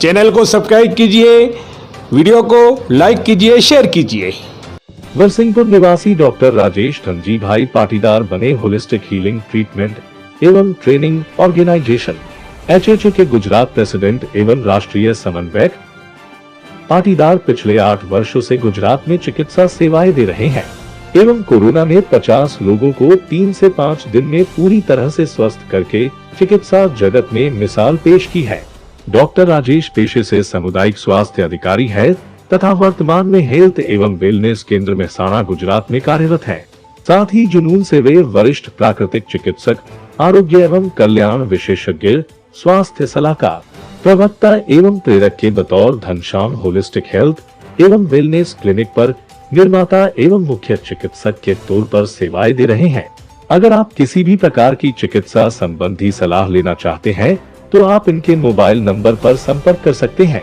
Channel को subscribe कीजिए, video को लाइक कीजिए, शेयर कीजिए। वरसिंहपुर निवासी डॉक्टर राजेश धनजी भाई पाटीदार बने होलिस्टिक हीलिंग ट्रीटमेंट एवं ट्रेनिंग ऑर्गेनाइजेशन HHO के गुजरात प्रेसिडेंट एवं राष्ट्रीय समन्वयक। पाटीदार पिछले 8 वर्षों से गुजरात में चिकित्सा सेवाएं दे रहे हैं एवं कोरोना में 50 लोगों को 3 से 5 दिन में पूरी तरह से स्वस्थ करके चिकित्सा जगत में मिसाल पेश की है। डॉक्टर राजेश पेशे से सामुदायिक स्वास्थ्य अधिकारी है तथा वर्तमान में हेल्थ एवं वेलनेस केंद्र मेहसाणा गुजरात में कार्यरत है। साथ ही जुनून से वे वरिष्ठ प्राकृतिक चिकित्सक, आरोग्य एवं कल्याण विशेषज्ञ, स्वास्थ्य सलाहकार, प्रवक्ता एवं प्रेरक के बतौर धनश्याम होलिस्टिक हेल्थ एवं वेलनेस क्लिनिक पर निर्माता एवं मुख्य चिकित्सक के तौर पर सेवाएं दे रहे हैं। अगर आप किसी भी प्रकार की चिकित्सा संबंधी सलाह लेना चाहते हैं तो आप इनके मोबाइल नंबर पर संपर्क कर सकते हैं।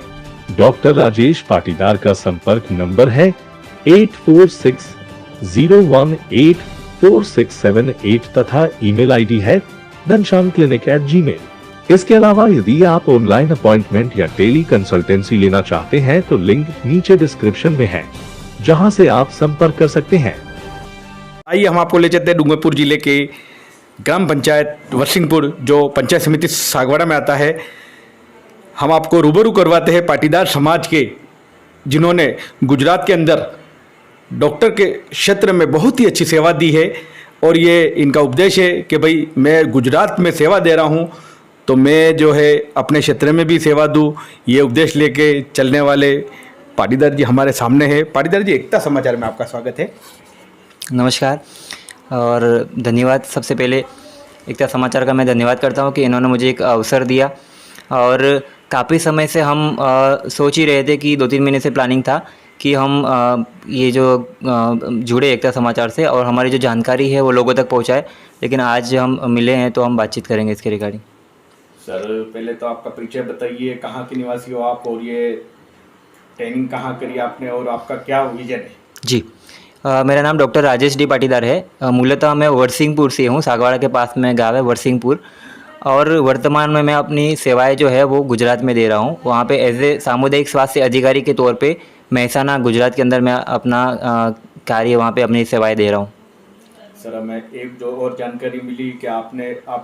डॉक्टर राजेश पाटीदार का संपर्क नंबर है 8460184678 तथा ईमेल आईडी है dhanshamclinic@gmail। इसके अलावा यदि आप ऑनलाइन अपॉइंटमेंट या टेली कंसल्टेंसी लेना चाहते हैं तो लिंक नीचे डिस्क्रिप्शन में है, जहां से आप संपर्क कर सकते हैं। आइए हम आपको ले चलते हैं डूंगरपुर जिले के ग्राम पंचायत वरसिंहपुर, जो पंचायत समिति सागवाड़ा में आता है। हम आपको रूबरू करवाते हैं पाटीदार समाज के, जिन्होंने गुजरात के अंदर डॉक्टर के क्षेत्र में बहुत ही अच्छी सेवा दी है। और ये इनका उपदेश है कि भाई मैं गुजरात में सेवा दे रहा हूँ तो मैं जो है अपने क्षेत्र में भी सेवा दूँ। ये उपदेश लेके चलने वाले पाटीदार जी हमारे सामने है। पाटीदार जी, एकता समाचार में आपका स्वागत है। नमस्कार और धन्यवाद। सबसे पहले एकता समाचार का मैं धन्यवाद करता हूँ कि इन्होंने मुझे एक अवसर दिया। और काफ़ी समय से हम सोच ही रहे थे कि 2-3 महीने से प्लानिंग था कि हम ये जो जुड़े एकता समाचार से और हमारी जो जानकारी है वो लोगों तक पहुँचाए। लेकिन आज हम मिले हैं तो हम बातचीत करेंगे इसके रिगार्डिंग। सर, पहले तो आपका परिचय बताइए, कहाँ के निवासी हो आप और ये ट्रेनिंग कहाँ करी आपने और आपका क्या विजन है? जी, मेरा नाम डॉक्टर राजेश डी पाटीदार है। मूलतः मैं वरसिंहपुर से हूँ, सागवाड़ा के पास में गाँव है वरसिंहपुर। और वर्तमान में मैं अपनी सेवाएं जो है वो गुजरात में दे रहा हूँ। वहाँ पे एज ए सामुदायिक स्वास्थ्य अधिकारी के तौर पे मेहसाणा गुजरात के अंदर मैं अपना कार्य वहाँ पे अपनी सेवाएं दे रहा हूँ। सर, हमें एक जो और जानकारी मिली कि आप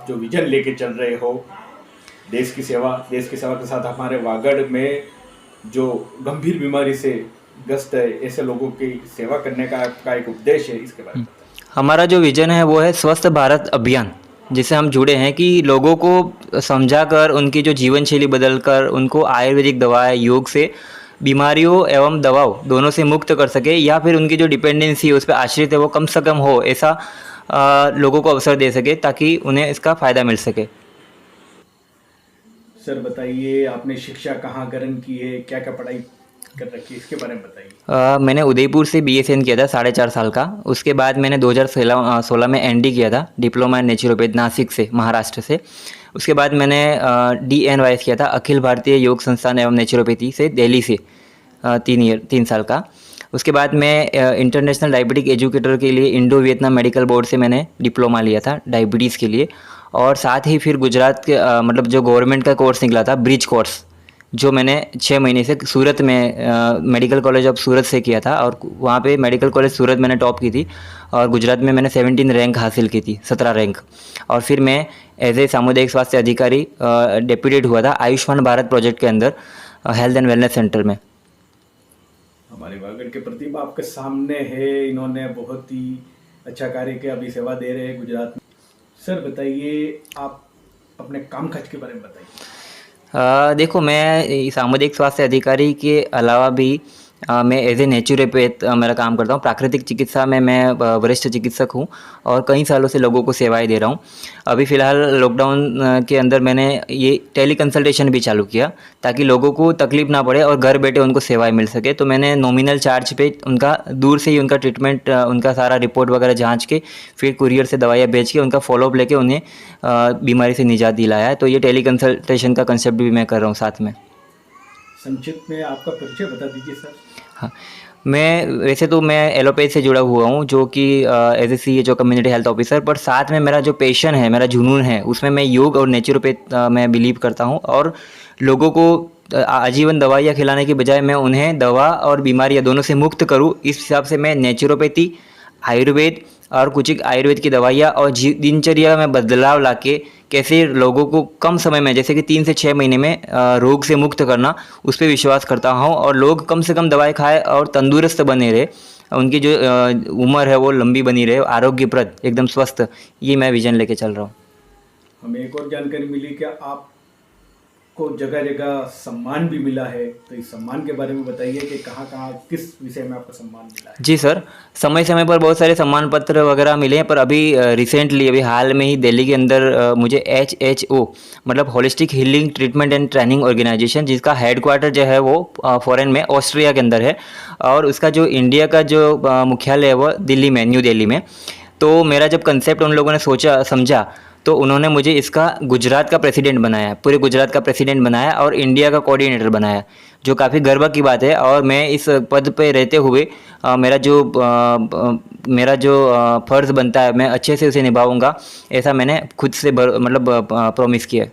जो विजन लेके चल रहे हो देश की सेवा के साथ हमारे वागड़ में जो गंभीर बीमारी से ग्रस्त है ऐसे लोगों की सेवा करने का आपका एक उद्देश्य है, इसके बारे में हमारा जो विजन है वो है स्वस्थ भारत अभियान, जिससे हम जुड़े हैं कि लोगों को समझाकर उनकी जो जीवन शैली बदलकर उनको आयुर्वेदिक दवाएं, योग से बीमारियों एवं दवाओं दोनों से मुक्त कर सके, या फिर उनकी जो डिपेंडेंसी है उस पर आश्रित है वो कम से कम हो, ऐसा लोगों को अवसर दे सके ताकि उन्हें इसका फ़ायदा मिल सके। सर बताइए, आपने शिक्षा कहाँ ग्रहण की है, क्या क्या पढ़ाई कर रखी है, इसके बारे में बताइए। मैंने उदयपुर से BSN किया था 4.5 साल का। उसके बाद मैंने 2016 में ND किया था, डिप्लोमा इन नेचुरोपैथ, नासिक से, महाराष्ट्र से। उसके बाद मैंने DNYS किया था, अखिल भारतीय योग संस्थान एवं नेचुरोपैथी से, दिल्ली से, 3 साल का। उसके बाद मैं इंटरनेशनल डायबिटिक एजुकेटर के लिए इंडो वियतनाम मेडिकल बोर्ड से मैंने डिप्लोमा लिया था डायबिटीज़ के लिए। और साथ ही फिर गुजरात के मतलब जो गवर्नमेंट का कोर्स निकला था, ब्रिज कोर्स, जो मैंने 6 महीने से सूरत में मेडिकल कॉलेज ऑफ सूरत से किया था। और वहाँ पे मेडिकल कॉलेज सूरत मैंने टॉप की थी और गुजरात में मैंने 17 रैंक हासिल की थी, 17 रैंक। और फिर मैं एज ए सामुदायिक स्वास्थ्य अधिकारी डेप्यूटेड हुआ था आयुष्मान भारत प्रोजेक्ट के अंदर हेल्थ एंड वेलनेस सेंटर में। हमारे वागड़ के प्रतिभा आपके सामने है, इन्होंने बहुत ही अच्छा कार्य किया, अभी सेवा दे रहे हैं गुजरात में। सर बताइए, आप अपने काम काज के बारे में बताइए। देखो, मैं सामुदायिक स्वास्थ्य अधिकारी के अलावा भी मैं एज ए नेचुरोपैथ मेरा काम करता हूँ। प्राकृतिक चिकित्सा में मैं वरिष्ठ चिकित्सक हूँ और कई सालों से लोगों को सेवाएं दे रहा हूँ। अभी फ़िलहाल लॉकडाउन के अंदर मैंने ये टेली कंसल्टेशन भी चालू किया ताकि लोगों को तकलीफ ना पड़े और घर बैठे उनको सेवाएं मिल सके। तो मैंने नॉमिनल चार्ज पे उनका दूर से ही उनका ट्रीटमेंट, उनका सारा रिपोर्ट वगैरह जाँच के फिर कुरियर से दवाइयाँ भेज के उनका फॉलोअप लेके उन्हें बीमारी से निजात दिलाया है। तो ये टेली कंसल्टेशन का कंसेप्ट भी मैं कर रहा हूँ साथ में। संक्षिप्त में आपका परिचय बता दीजिए सर। हाँ, वैसे तो मैं एलोपैथ से जुड़ा हुआ हूँ, जो कि as a CHO community health officer, पर साथ में मेरा जो पैशन है, मेरा जुनून है, उसमें मैं योग और नेचुरोपैथ मैं बिलीव करता हूँ और लोगों को आजीवन दवाइयाँ खिलाने की बजाय मैं उन्हें दवा और बीमारियाँ दोनों से मुक्त करूँ, इस हिसाब से मैं नेचुरोपैथी, आयुर्वेद और कुछ एक आयुर्वेद की दवाइयाँ और दिनचर्या में बदलाव लाके कैसे लोगों को कम समय में, जैसे कि 3 से 6 महीने में रोग से मुक्त करना, उस पे विश्वास करता हूँ। और लोग कम से कम दवाई खाएं और तंदुरुस्त बने रहे, उनकी जो उम्र है वो लंबी बनी रहे, आरोग्यप्रद एकदम स्वस्थ, ये मैं विजन लेके चल रहा हूँ। हमें एक और जानकारी मिली कि आपको जगह जगह सम्मान भी मिला है, तो इस सम्मान के बारे में बताइए कि कहाँ कहाँ किस विषय में आपको सम्मान मिला है। जी सर, समय समय पर बहुत सारे सम्मान पत्र वगैरह मिले हैं, पर अभी रिसेंटली अभी हाल में ही दिल्ली के अंदर मुझे HHO मतलब holistic healing treatment and training organisation, जिसका हेडक्वार्टर जो है वो फॉरेन में ऑस्ट्रिया के अंदर है, और उसका जो इंडिया का जो मुख्यालय है वो दिल्ली में, न्यू दिल्ली में। तो मेरा जब कंसेप्ट उन लोगों ने सोचा समझा, तो उन्होंने मुझे इसका गुजरात का प्रेसिडेंट बनाया, पूरे गुजरात का प्रेसिडेंट बनाया और इंडिया का कोऑर्डिनेटर बनाया, जो काफ़ी गर्व की बात है। और मैं इस पद पे रहते हुए मेरा जो फ़र्ज़ बनता है मैं अच्छे से उसे निभाऊंगा, ऐसा मैंने खुद से मतलब प्रॉमिस किया है।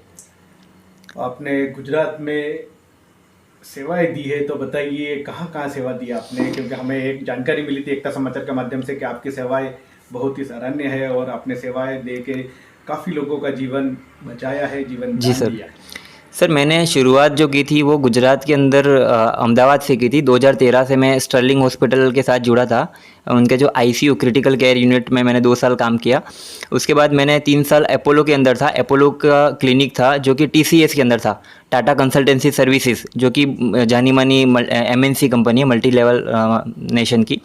आपने गुजरात में सेवाएं दी है, तो बताइए कहाँ कहाँ सेवा दी आपने, क्योंकि हमें एक जानकारी मिली थी एकता समाचार के माध्यम से कि आपकी सेवाएं बहुत ही सराहनीय है और आपने सेवाएं दे के काफ़ी लोगों का जीवन बचाया है, जीवन जी दान सर। दिया है। सर मैंने शुरुआत जो की थी वो गुजरात के अंदर अहमदाबाद से की थी। 2013 से मैं स्टर्लिंग हॉस्पिटल के साथ जुड़ा था, उनके जो ICU क्रिटिकल केयर यूनिट में मैंने 2 साल काम किया। उसके बाद मैंने 3 साल अपोलो के अंदर था, अपोलो का क्लिनिक था जो कि TCS के अंदर था, टाटा कंसल्टेंसी सर्विसेज, जो कि जानी मानी MNC कंपनी है, मल्टी लेवल नेशन की।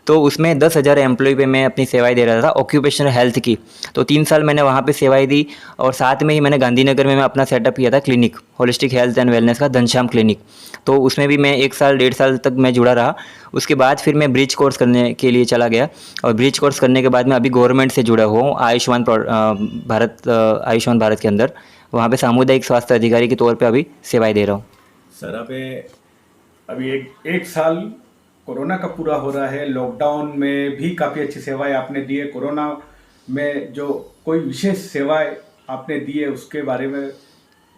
तो उसमें 10,000 एम्प्लॉय पे मैं अपनी सेवाएं दे रहा था ऑक्यूपेशनल हेल्थ की। तो 3 साल मैंने वहाँ पे सेवाएं दी, और साथ में ही मैंने गांधीनगर में मैं अपना सेटअप किया था clinic, holistic health and wellness का, घनश्याम क्लिनिक। तो उसमें भी मैं 1 साल 1.5 साल तक मैं जुड़ा रहा। उसके बाद फिर मैं ब्रिज कोर्स करने के लिए चला गया, और ब्रिज कोर्स करने के बाद मैं अभी गवर्नमेंट से जुड़ा हुआ हूँ, आयुष्मान भारत के अंदर, वहाँ पे सामुदायिक स्वास्थ्य अधिकारी के तौर पे अभी सेवाएं दे रहा हूँ। सर अभी एक साल कोरोना का पूरा हो रहा है, लॉकडाउन में भी काफ़ी अच्छी सेवाएं आपने दी है। कोरोना में जो कोई विशेष सेवाएं आपने दी है उसके बारे में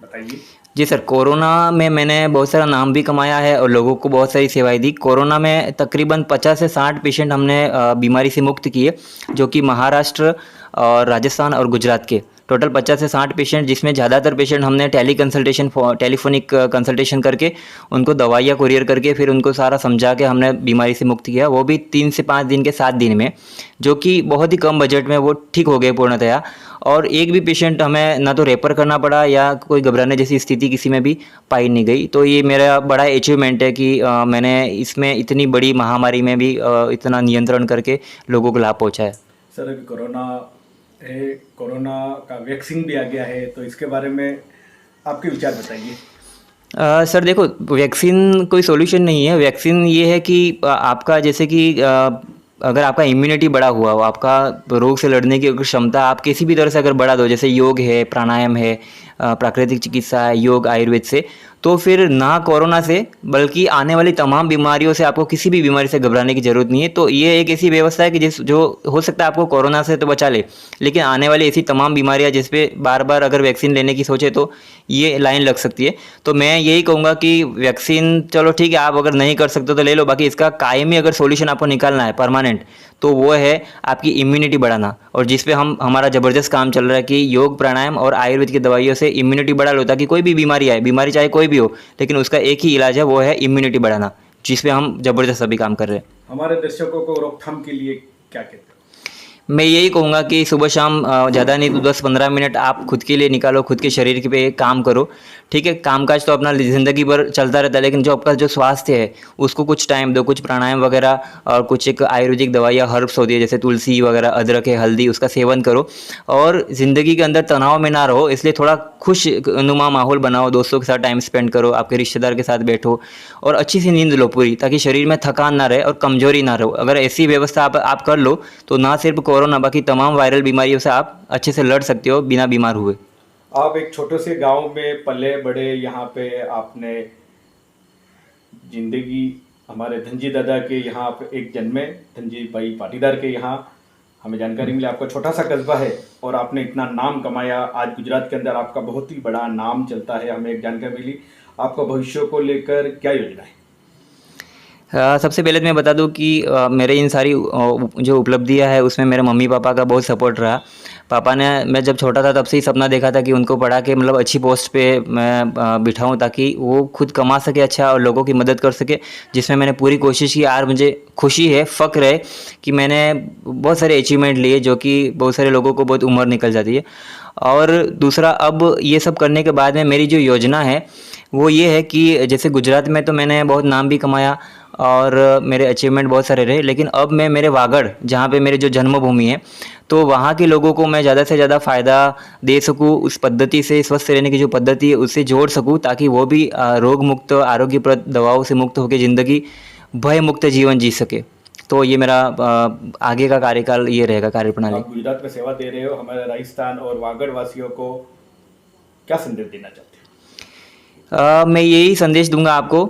बताइए। जी सर, कोरोना में मैंने बहुत सारा नाम भी कमाया है और लोगों को बहुत सारी सेवाएं दी। कोरोना में तकरीबन 50 से 60 पेशेंट हमने बीमारी से मुक्त किए, जो कि महाराष्ट्र और राजस्थान और गुजरात के टोटल 50 से 60 पेशेंट, जिसमें ज़्यादातर पेशेंट हमने टेलीफोनिक कंसल्टेशन करके उनको दवाइयाँ कुरियर करके फिर उनको सारा समझा के हमने बीमारी से मुक्त किया, वो भी 3 से 5 दिन के 7 दिन में, जो कि बहुत ही कम बजट में वो ठीक हो गए पूर्णतया। और एक भी पेशेंट हमें ना तो रेफर करना पड़ा या कोई घबराने जैसी स्थिति किसी में भी पाई नहीं गई। तो ये मेरा बड़ा अचीवमेंट है कि मैंने इसमें इतनी बड़ी महामारी में भी इतना नियंत्रण करके लोगों को लाभ पहुँचाया। सर अभी कोरोना का वैक्सीन भी आ गया है, तो इसके बारे में आपके विचार बताइए। सर देखो, वैक्सीन कोई सॉल्यूशन नहीं है। वैक्सीन ये है कि आपका जैसे कि अगर आपका इम्यूनिटी बढ़ा हुआ हो, आपका रोग से लड़ने की अगर क्षमता आप किसी भी तरह से अगर बढ़ा दो, जैसे योग है, प्राणायाम है, प्राकृतिक चिकित्सा है, योग आयुर्वेद से, तो फिर ना कोरोना से बल्कि आने वाली तमाम बीमारियों से आपको किसी भी बीमारी से घबराने की ज़रूरत नहीं है। तो ये एक ऐसी व्यवस्था है कि जो हो सकता है आपको कोरोना से तो बचा ले, लेकिन आने वाली ऐसी तमाम बीमारियां जिस पे बार बार अगर वैक्सीन लेने की सोचे तो ये लाइन लग सकती है। तो मैं यही कहूँगा कि वैक्सीन चलो ठीक है, आप अगर नहीं कर सकते तो ले लो, बाकी इसका कायमी अगर सोल्यूशन आपको निकालना है परमानेंट, तो वो है आपकी इम्यूनिटी बढ़ाना, और जिस पे हमारा ज़बरदस्त काम चल रहा है कि योग प्राणायाम और आयुर्वेद की दवाइयों से इम्यूनिटी बढ़ा लो, ताकि कोई भी बीमारी आए, बीमारी चाहे कोई भी हो, लेकिन उसका एक ही इलाज है, वो है इम्यूनिटी बढ़ाना, जिस पे हम ज़बरदस्त अभी काम कर रहे हैं। हमारे दर्शकों को रोकथाम के लिए क्या कहते हैं? मैं यही कहूँगा कि सुबह शाम ज़्यादा नहीं तो 10-15 मिनट आप खुद के लिए निकालो, खुद के शरीर के पे काम करो। ठीक है, कामकाज तो अपना ज़िंदगी भर चलता रहता है, लेकिन जो आपका जो स्वास्थ्य है उसको कुछ टाइम दो, कुछ प्राणायाम वगैरह और कुछ एक आयुर्वेदिक दवाइयाँ हर्ब्स होती है जैसे तुलसी वगैरह, अदरक है, हल्दी, उसका सेवन करो। और ज़िंदगी के अंदर तनाव में ना रहो, इसलिए थोड़ा खुश नुमा माहौल बनाओ, दोस्तों के साथ टाइम स्पेंड करो, आपके रिश्तेदार के साथ बैठो, और अच्छी सी नींद लो पूरी, ताकि शरीर में थकान ना रहे और कमजोरी ना रहो। अगर ऐसी व्यवस्था आप कर लो तो ना सिर्फ कोरोना बाकी तमाम वायरल बीमारियों से आप अच्छे से लड़ सकते हो बिना बीमार हुए। आप एक छोटे से गांव में पले बड़े, यहाँ पे आपने जिंदगी हमारे धनजी दादा के यहाँ पे एक जन्मे, धनजी भाई पाटीदार के यहाँ हमें जानकारी मिली आपका छोटा सा कस्बा है और आपने इतना नाम कमाया। आज गुजरात के अंदर आपका बहुत ही बड़ा नाम चलता है, हमें एक जानकारी मिली। आपका भविष्य को लेकर क्या योजना है? सबसे पहले तो मैं बता दूं कि मेरे इन सारी जो उपलब्धियां है उसमें मेरे मम्मी पापा का बहुत सपोर्ट रहा। पापा ने, मैं जब छोटा था तब से ही सपना देखा था कि उनको पढ़ा के मतलब अच्छी पोस्ट पे मैं बिठाऊं ताकि वो खुद कमा सके अच्छा और लोगों की मदद कर सके, जिसमें मैंने पूरी कोशिश की। और मुझे खुशी है, फ़ख्र है कि मैंने बहुत सारे अचीवमेंट लिए जो कि बहुत सारे लोगों को बहुत उम्र निकल जाती है। और दूसरा, अब ये सब करने के बाद में मेरी जो योजना है वो ये है कि जैसे गुजरात में तो मैंने बहुत नाम भी कमाया और मेरे अचीवमेंट बहुत सारे रहे, लेकिन अब मैं मेरे वागड़, जहाँ पे मेरे जो जन्मभूमि है, तो वहाँ के लोगों को मैं ज़्यादा से ज़्यादा फ़ायदा दे सकूँ, उस पद्धति से स्वस्थ रहने की जो पद्धति है उससे जोड़ सकूँ ताकि वो भी रोग मुक्त, आरोग्यप्रद दवाओं से मुक्त होकर ज़िंदगी भय मुक्त जीवन जी सके। तो ये मेरा आगे का कार्यकाल ये रहेगा, कार्यप्रणाली। आप गुजरात में सेवा दे रहे हो, हमारे राजस्थान और वागड़ वासियों को क्या संदेश देना चाहते हो? मैं यही संदेश दूंगा आपको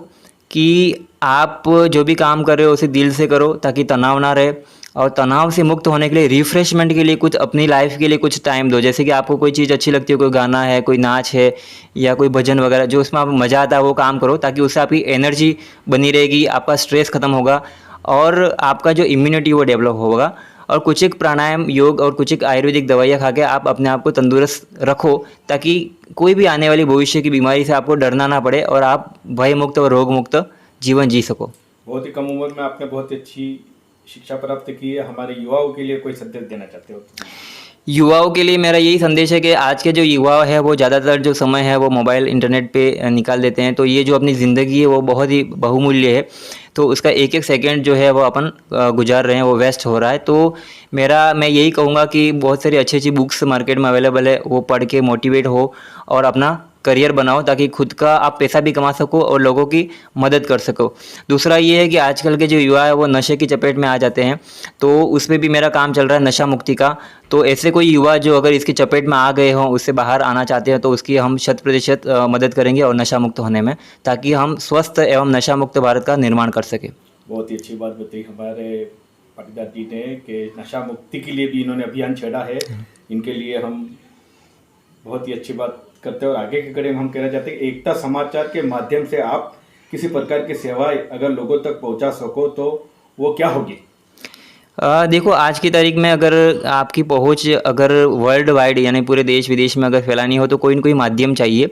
कि आप जो भी काम कर रहे हो उसे दिल से करो ताकि तनाव ना रहे, और तनाव से मुक्त होने के लिए, रिफ्रेशमेंट के लिए कुछ अपनी लाइफ के लिए कुछ टाइम दो। जैसे कि आपको कोई चीज़ अच्छी लगती है, कोई गाना है, कोई नाच है या कोई भजन वगैरह, जो उसमें आपको मज़ा आता है वो काम करो ताकि उससे आपकी एनर्जी बनी रहेगी, आपका स्ट्रेस ख़त्म होगा और आपका जो इम्यूनिटी वो डेवलप होगा। और कुछ एक प्राणायाम, योग और कुछ एक आयुर्वेदिक दवाइयाँ खा के आप अपने आप को तंदुरुस्त रखो ताकि कोई भी आने वाली भविष्य की बीमारी से आपको डरना ना पड़े और आप भय मुक्त और रोग मुक्त जीवन जी सको। बहुत ही कम उम्र में आपने बहुत अच्छी शिक्षा प्राप्त की है। हमारे युवाओं के लिए कोई संदेश देना चाहते हो? युवाओं के लिए मेरा यही संदेश है कि आज के जो युवा है वो ज़्यादातर जो समय है वो मोबाइल इंटरनेट पे निकाल देते हैं, तो ये जो अपनी ज़िंदगी है वो बहुत ही बहुमूल्य है, तो उसका एक एक सेकंड जो है वो अपन गुजार रहे हैं, वो वेस्ट हो रहा है। तो मैं यही कहूँगा कि बहुत सारी अच्छी अच्छी बुक्स मार्केट में अवेलेबल है, वो पढ़ के मोटिवेट हो और अपना करियर बनाओ ताकि खुद का आप पैसा भी कमा सको और लोगों की मदद कर सको। दूसरा ये है कि आजकल के जो युवा है वो नशे की चपेट में आ जाते हैं, तो उसमें भी मेरा काम चल रहा है नशा मुक्ति का। तो ऐसे कोई युवा जो अगर इसकी चपेट में आ गए हों, उससे बाहर आना चाहते हैं, तो उसकी हम 100% मदद करेंगे और नशा मुक्त होने में, ताकि हम स्वस्थ एवं नशा मुक्त भारत का निर्माण कर सकें। बहुत ही अच्छी बात बताई हमारे पाटीदार जी ने कि नशा मुक्ति के लिए भी इन्होंने अभियान छेड़ा है। इनके लिए हम बहुत ही अच्छी बात करते हैं और आगे के कड़े में हम कहना चाहते हैं कि एकता समाचार के माध्यम से आप किसी प्रकार की सेवाएं अगर लोगों तक पहुंचा सको तो वो क्या होगी? देखो, आज की तारीख में अगर आपकी पहुंच अगर वर्ल्ड वाइड यानी पूरे देश विदेश में अगर फैलानी हो तो कोई न कोई माध्यम चाहिए।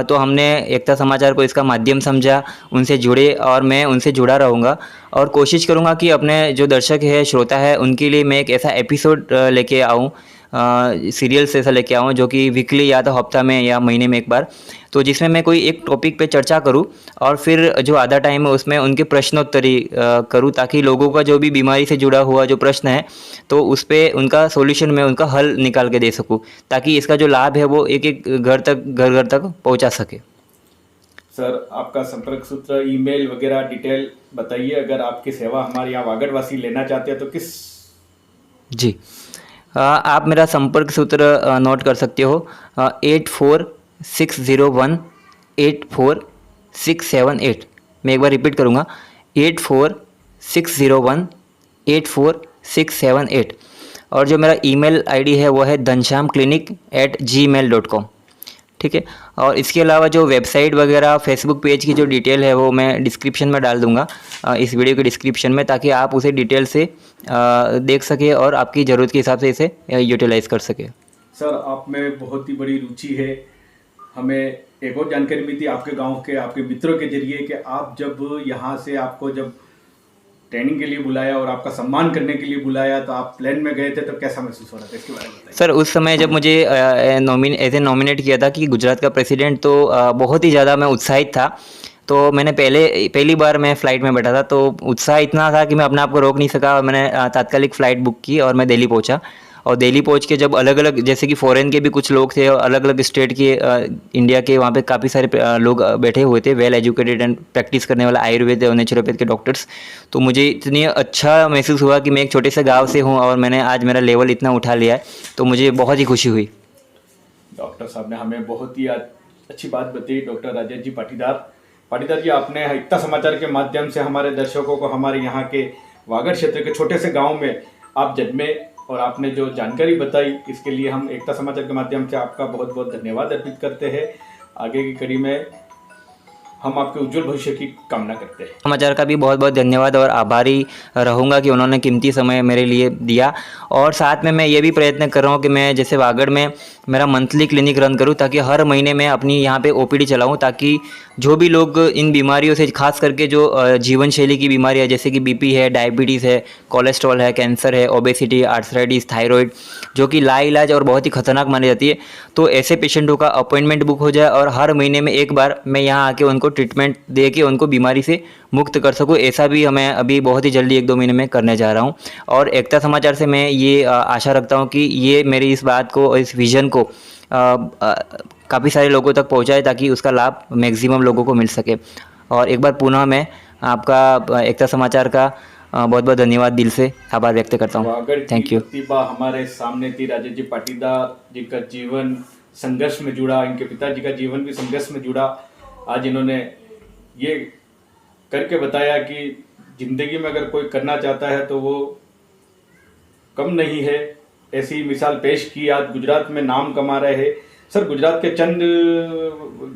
तो हमने एकता समाचार को इसका माध्यम समझा, उनसे जुड़े और मैं उनसे जुड़ा रहूँगा और कोशिश करूँगा कि अपने जो दर्शक है, श्रोता है, उनके लिए मैं एक ऐसा एपिसोड लेके आऊँ, सीरियल्स ऐसा लेके आऊँ जो कि वीकली या तो हफ्ता में या महीने में एक बार, तो जिसमें मैं कोई एक टॉपिक पे चर्चा करूँ और फिर जो आधा टाइम है उसमें उनके प्रश्नोत्तरी करूँ ताकि लोगों का जो भी बीमारी से जुड़ा हुआ जो प्रश्न है तो उस पर उनका सॉल्यूशन मैं उनका हल निकाल के दे सकूँ ताकि इसका जो लाभ है वो एक एक घर तक पहुँचा सके। सर, आपका संपर्क सूत्र, ईमेल वगैरह डिटेल बताइए। अगर आपकी सेवा हमारे यहाँ वागड़वासी लेना चाहते हैं तो किस? जी, आप मेरा संपर्क सूत्र नोट कर सकते हो, 8460184678। मैं एक बार रिपीट करूँगा, 8460184678। और जो मेरा ईमेल आईडी है वो है dhansham@gmail.com। ठीक है, और इसके अलावा जो वेबसाइट वगैरह फेसबुक पेज की जो डिटेल है वो मैं डिस्क्रिप्शन में डाल दूंगा, इस वीडियो के डिस्क्रिप्शन में, ताकि आप उसे डिटेल से देख सके और आपकी ज़रूरत के हिसाब से इसे यूटिलाइज कर सके। सर, आप में बहुत ही बड़ी रुचि है। हमें एक और जानकारी मिली थी आपके गांव के, आपके मित्रों के जरिए, कि आप जब यहाँ से आपको जब ट्रेनिंग के लिए बुलाया और आपका सम्मान करने के लिए बुलाया तो आप प्लेन में गए थे, तो कैसा महसूस हो रहा था? इसके बारे में बताइए। सर, उस समय जब मुझे ऐसे नॉमिनेट किया था कि गुजरात का प्रेसिडेंट, तो बहुत ही ज़्यादा मैं उत्साहित था। तो मैंने पहली बार मैं फ़्लाइट में बैठा था, तो उत्साह इतना था कि मैं अपने आप को रोक नहीं सका और मैंने तात्कालिक फ़्लाइट बुक की और मैं दिल्ली पहुंचा। और दिल्ली पहुंच के जब अलग अलग, जैसे कि फ़ॉरेन के भी कुछ लोग थे और अलग अलग स्टेट के, इंडिया के, वहाँ पे काफ़ी सारे लोग बैठे हुए थे, वेल एजुकेटेड एंड प्रैक्टिस करने वाला आयुर्वेद और नेचुरोपैथ के डॉक्टर्स। तो मुझे इतनी अच्छा महसूस हुआ कि मैं एक छोटे से गाँव से हूँ और मैंने आज मेरा लेवल इतना उठा लिया है, तो मुझे बहुत ही खुशी हुई। डॉक्टर साहब ने हमें बहुत ही अच्छी बात बताई। डॉक्टर राजेश जी पाटीदार जी, आपने एकता समाचार के माध्यम से हमारे दर्शकों को हमारे यहाँ के वागड़ क्षेत्र के छोटे से गांव में आप जन्मे और आपने जो जानकारी बताई, इसके लिए हम एकता समाचार के माध्यम से आपका बहुत बहुत धन्यवाद अर्पित करते हैं। आगे की कड़ी में हम आपके उज्जवल भविष्य की कामना करते हैं। समाचार का भी बहुत बहुत धन्यवाद और आभारी रहूँगा कि उन्होंने कीमती समय मेरे लिए दिया। और साथ में मैं ये भी प्रयत्न कर रहा हूँ कि मैं जैसे वागड़ में मेरा मंथली क्लिनिक रन करूँ, ताकि हर महीने मैं अपनी यहाँ पे ओपीडी चलाऊँ, ताकि जो भी लोग इन बीमारियों से, खास करके जो जीवन शैली की बीमारियाँ जैसे कि बीपी है, डायबिटीज़ है, कोलेस्ट्रॉल है, कैंसर है, ओबेसिटी, आर्थराइटिस, थायराइड, जो कि लाइलाज और बहुत ही खतरनाक मानी जाती है, तो ऐसे पेशेंटों का अपॉइंटमेंट बुक हो जाए और हर महीने में एक बार मैं यहाँ आके उनको ट्रीटमेंट दे के उनको बीमारी से मुक्त कर सकूँ। ऐसा भी हमें अभी बहुत ही जल्दी 1-2 महीने में करने जा रहा हूँ। और एकता समाचार से मैं ये आशा रखता हूँ कि ये मेरी इस बात को, इस विज़न को काफ़ी सारे लोगों तक पहुँचाए, ताकि उसका लाभ मैक्सिमम लोगों को मिल सके। और एक बार पुनः मैं आपका एकता समाचार का बहुत बहुत धन्यवाद, दिल से आभार व्यक्त करता हूँ। वागड़ थैंक की यू। प्रतिभा हमारे सामने थी। राजेश जी पाटीदार जी का जीवन संघर्ष में जुड़ा, इनके पिताजी का जीवन भी संघर्ष में जुड़ा। आज इन्होंने ये करके बताया कि जिंदगी में अगर कोई करना चाहता है तो वो कम नहीं है। ऐसी मिसाल पेश की, आज गुजरात में नाम कमा रहे हैं। सर, गुजरात के चंद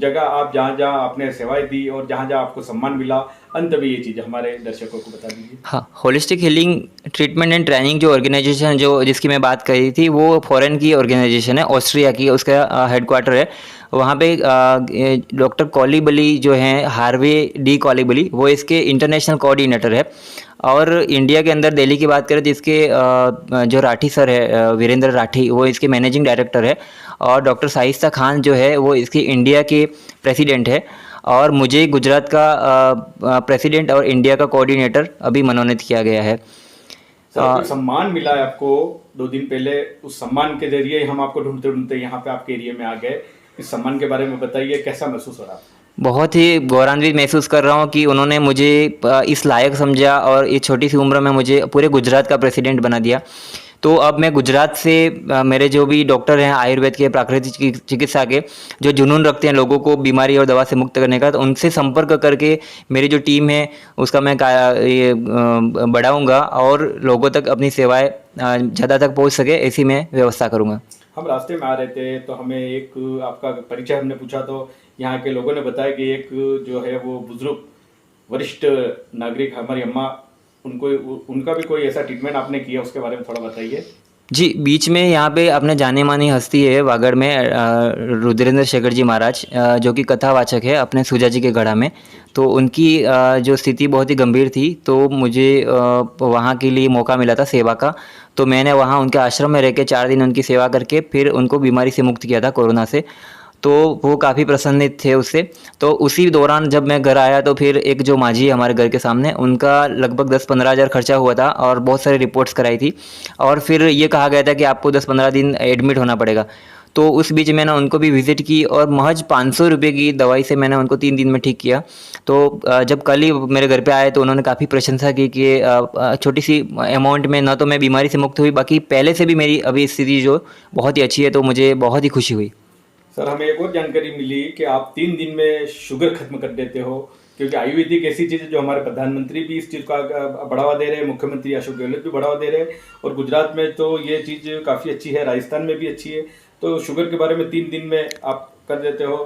जगह आप जहाँ जहाँ आपने सेवाएं दी और जहाँ जहाँ आपको सम्मान मिला, अंत में ये चीज़ हमारे दर्शकों को बता दीजिए। हाँ, holistic healing treatment and training जो ऑर्गेनाइजेशन जो जिसकी मैं बात कर रही थी, वो फॉरेन की ऑर्गेनाइजेशन है, ऑस्ट्रिया की, उसका हेडक्वार्टर है वहाँ पे। डॉक्टर कॉलीबली जो हैं, हार्वे डी कॉलीबली, वो इसके इंटरनेशनल कोऑर्डिनेटर है। और इंडिया के अंदर दिल्ली की बात करें तो इसके जो राठी सर है, वीरेंद्र राठी, वो इसके मैनेजिंग डायरेक्टर है। और डॉक्टर शाइस्ता खान जो है वो इसके इंडिया के प्रेसिडेंट है। और मुझे गुजरात का प्रेसिडेंट और इंडिया का कोऑर्डिनेटर अभी मनोनीत किया गया है। सर, कोई सम्मान मिला है आपको 2 दिन पहले, उस सम्मान के जरिए हम आपको ढूंढते ढूंढते यहाँ पे आपके एरिया में आ गए। इस सम्मान के बारे में बताइए, कैसा महसूस हो रहा है? बहुत ही गौरवान्वित महसूस कर रहा हूँ कि उन्होंने मुझे इस लायक समझा और इस छोटी सी उम्र में मुझे पूरे गुजरात का प्रेसिडेंट बना दिया। तो अब मैं गुजरात से मेरे जो भी डॉक्टर हैं आयुर्वेद के, प्राकृतिक चिकित्सा के, जो जुनून रखते हैं लोगों को बीमारी और दवा से मुक्त करने का, तो उनसे संपर्क करके मेरी जो टीम है उसका मैं बढ़ाऊँगा और लोगों तक अपनी सेवाएँ ज़्यादा तक पहुँच सके, ऐसी मैं व्यवस्था करूँगा। हम रास्ते में आ रहे थे तो हमें एक आपका परिचय हमने पूछा, तो यहाँ के लोगों ने बताया कि एक जो है वो बुजुर्ग वरिष्ठ नागरिक हमारी अम्मा, उनका भी कोई ऐसा ट्रीटमेंट आपने किया, उसके बारे में थोड़ा बताइए। जी, बीच में यहाँ पे अपने जाने मानी हस्ती है वागड़ में, रुद्रेंद्र शेखर जी महाराज, जो कि कथावाचक है अपने सूजा जी के गढ़ा में। तो उनकी जो स्थिति बहुत ही गंभीर थी, तो मुझे वहाँ के लिए मौका मिला था सेवा का। तो मैंने वहाँ उनके आश्रम में रह के 4 दिन उनकी सेवा करके फिर उनको बीमारी से मुक्त किया था, कोरोना से। तो वो काफ़ी प्रसन्नित थे उससे। तो उसी दौरान जब मैं घर आया तो फिर एक जो माझी है हमारे घर के सामने, उनका लगभग 10-15 हज़ार खर्चा हुआ था और बहुत सारी रिपोर्ट्स कराई थी। और फिर ये कहा गया था कि आपको 10-15 दिन एडमिट होना पड़ेगा। तो उस बीच मैंने उनको भी विज़िट की और महज 500 रुपये की दवाई से मैंने उनको 3 दिन में ठीक किया। तो जब कल ही मेरे घर पे आए तो उन्होंने काफ़ी प्रशंसा की कि छोटी सी अमाउंट में न तो मैं बीमारी से मुक्त हुई, बाकी पहले से भी मेरी अभी स्थिति जो बहुत ही अच्छी है। तो मुझे बहुत ही खुशी हुई। सर, हमें एक और जानकारी मिली कि आप 3 दिन में शुगर खत्म कर देते हो, क्योंकि आयुर्वेदिक ऐसी चीज़ है जो हमारे प्रधानमंत्री भी इस चीज़ का बढ़ावा दे रहे हैं, मुख्यमंत्री अशोक गहलोत भी बढ़ावा दे रहे हैं, और गुजरात में तो ये चीज़ काफ़ी अच्छी है, राजस्थान में भी अच्छी है। तो शुगर के बारे में 3 दिन में आप कर देते हो।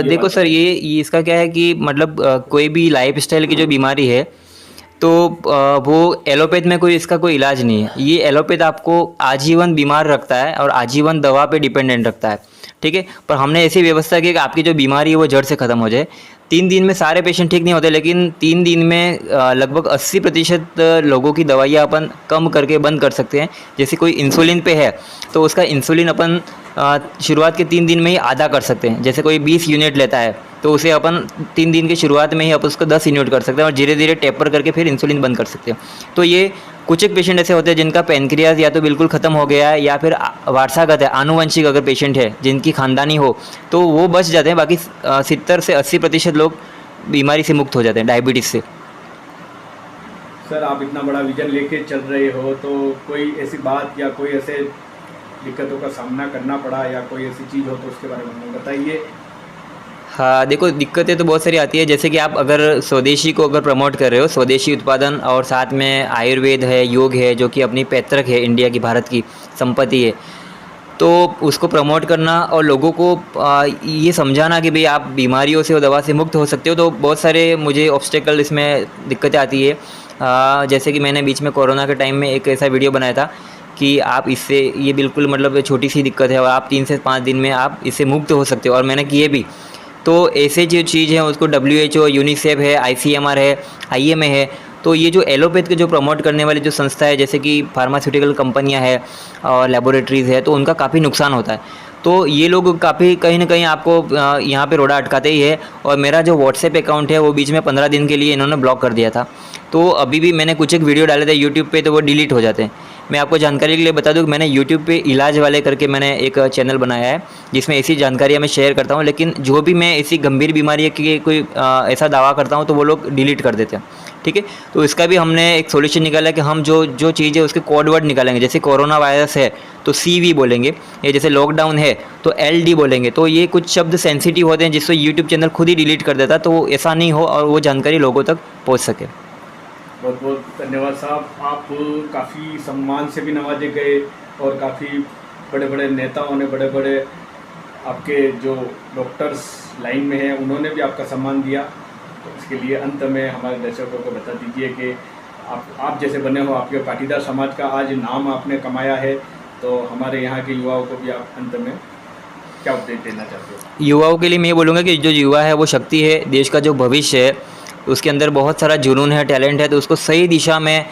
देखो सर, ये इसका क्या है कि मतलब कोई भी लाइफस्टाइल की जो बीमारी है तो वो एलोपैथ में कोई इसका कोई इलाज नहीं है। ये एलोपैथ आपको आजीवन बीमार रखता है और आजीवन दवा पे डिपेंडेंट रखता है, ठीक है। पर हमने ऐसी व्यवस्था की कि आपकी जो बीमारी है वो जड़ से ख़त्म हो जाए। 3 दिन में सारे पेशेंट ठीक नहीं होते, लेकिन 3 दिन में लगभग 80% लोगों की दवाइयाँ अपन कम करके बंद कर सकते हैं। जैसे कोई इंसुलिन पे है तो उसका इंसुलिन अपन शुरुआत के 3 दिन में ही आधा कर सकते हैं। जैसे कोई 20 यूनिट लेता है तो उसे अपन 3 दिन की शुरुआत में ही अपन उसको 10 यूनिट कर सकते हैं और धीरे धीरे टेपर करके फिर इंसुलिन बंद कर सकते हैं। तो ये कुछ एक पेशेंट ऐसे होते हैं जिनका पेनक्रियाज या तो बिल्कुल ख़त्म हो गया है या फिर वारसागत है, आनुवंशिक अगर पेशेंट है जिनकी खानदानी हो तो वो बच जाते हैं। बाकी 70 से 80% लोग बीमारी से मुक्त हो जाते हैं, डायबिटीज़ से। सर, आप इतना बड़ा विजन लेके चल रहे हो, तो कोई ऐसी बात या कोई ऐसे दिक्कतों का सामना करना पड़ा या कोई ऐसी चीज़ हो तो उसके बारे में हमें बताइए। हाँ, देखो दिक्कतें तो बहुत सारी आती है। जैसे कि आप अगर स्वदेशी को अगर प्रमोट कर रहे हो, स्वदेशी उत्पादन, और साथ में आयुर्वेद है, योग है, जो कि अपनी पैतृक है, इंडिया की, भारत की संपत्ति है, तो उसको प्रमोट करना और लोगों को ये समझाना कि भाई आप बीमारियों से और दवा से मुक्त हो सकते हो, तो बहुत सारे मुझे ऑब्स्टेकल इसमें दिक्कतें आती है। जैसे कि मैंने बीच में कोरोना के टाइम में एक ऐसा वीडियो बनाया था कि आप इससे, ये बिल्कुल मतलब छोटी सी दिक्कत है और आप 3 से 5 दिन में आप इससे मुक्त हो सकते हो, और मैंने किए भी। तो ऐसे जो चीज़ है उसको WHO, यूनिसेफ है, ICMR है, IMA है, तो ये जो एलोपैथ के जो प्रमोट करने वाली जो संस्था है, जैसे कि फार्मास्यूटिकल कंपनियां है और लेबोरेटरीज़ है, तो उनका काफ़ी नुकसान होता है। तो ये लोग काफ़ी कहीं ना कहीं आपको यहाँ पे रोड़ा अटकाते ही है। और मेरा जो व्हाट्सएप अकाउंट है वो बीच में 15 दिन के लिए इन्होंने ब्लॉक कर दिया था। तो अभी भी मैंने कुछ एक वीडियो डाले थे यूट्यूब पे, तो वो डिलीट हो जाते हैं। मैं आपको जानकारी के लिए बता दूं कि मैंने यूट्यूब पे इलाज वाले करके मैंने एक चैनल बनाया है, जिसमें ऐसी जानकारियाँ मैं शेयर करता हूँ। लेकिन जो भी मैं ऐसी गंभीर बीमारी की कोई ऐसा दावा करता हूँ तो वो लोग डिलीट कर देते हैं। ठीक है, तो इसका भी हमने एक सॉल्यूशन निकाला कि हम जो जो चीज़ है उसके कोड वर्ड निकालेंगे। जैसे कोरोना वायरस है तो CV बोलेंगे, या जैसे लॉकडाउन है तो LD बोलेंगे। तो ये कुछ शब्द सेंसिटिव होते हैं जिससे यूट्यूब चैनल खुद ही डिलीट कर देता है, तो ऐसा नहीं हो और वो जानकारी लोगों तक पहुँच सके। बहुत बहुत धन्यवाद साहब। आप काफ़ी सम्मान से भी नवाजे गए और काफ़ी बड़े बड़े नेताओं ने, बड़े बड़े आपके जो डॉक्टर्स लाइन में हैं उन्होंने भी आपका सम्मान दिया। तो इसके लिए अंत में हमारे दर्शकों को बता दीजिए कि आप जैसे बने हो, आपके पाटीदार समाज का आज नाम आपने कमाया है, तो हमारे यहाँ के युवाओं को भी आप अंत में क्या उपदेश देना चाहते हो? युवाओं के लिए मैं ये बोलूँगा कि जो युवा है वो शक्ति है, देश का जो भविष्य है, उसके अंदर बहुत सारा जुनून है, टैलेंट है, तो उसको सही दिशा में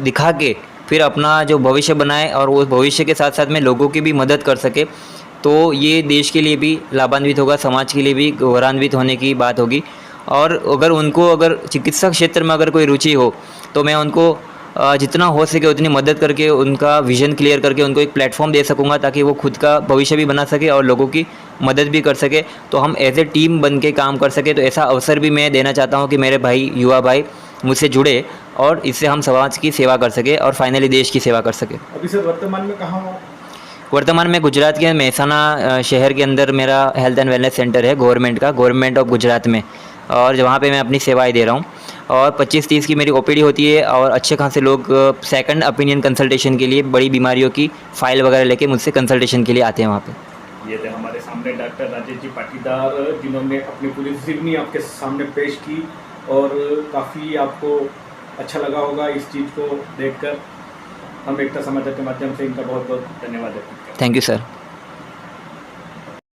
दिखा के फिर अपना जो भविष्य बनाए और वो भविष्य के साथ साथ में लोगों की भी मदद कर सके। तो ये देश के लिए भी लाभान्वित होगा, समाज के लिए भी गौरवान्वित होने की बात होगी। और अगर चिकित्सा क्षेत्र में अगर कोई रुचि हो तो मैं उनको जितना हो सके उतनी मदद करके, उनका विज़न क्लियर करके उनको एक प्लेटफॉर्म दे सकूँगा, ताकि वो खुद का भविष्य भी बना सके और लोगों की मदद भी कर सके। तो हम एज ए टीम बन के काम कर सके। तो ऐसा अवसर भी मैं देना चाहता हूँ कि मेरे भाई, युवा भाई मुझसे जुड़े और इससे हम समाज की सेवा कर सके और फाइनली देश की सेवा कर सके। अभी सर वर्तमान में कहाँ हो? वर्तमान में गुजरात के मेहसाना शहर के अंदर मेरा हेल्थ एंड वेलनेस सेंटर है गवर्नमेंट ऑफ गुजरात में, और वहाँ पे मैं अपनी सेवाएं दे रहा हूँ। और 25-30 की मेरी OPD होती है और अच्छे खासे लोग सेकंड ओपिनियन कंसल्टेशन के लिए, बड़ी बीमारियों की फाइल वगैरह लेके मुझसे कंसल्टेशन के लिए आते हैं वहाँ पे। ये थे हमारे सामने डॉक्टर राजेश जी पाटीदार, जिन्होंने अपनी पूरी जीवनी आपके सामने पेश की और काफ़ी आपको अच्छा लगा होगा इस चीज़ को देखकर। हम एकता समाचार के माध्यम से इनका बहुत बहुत धन्यवाद देते हैं। Thank you sir.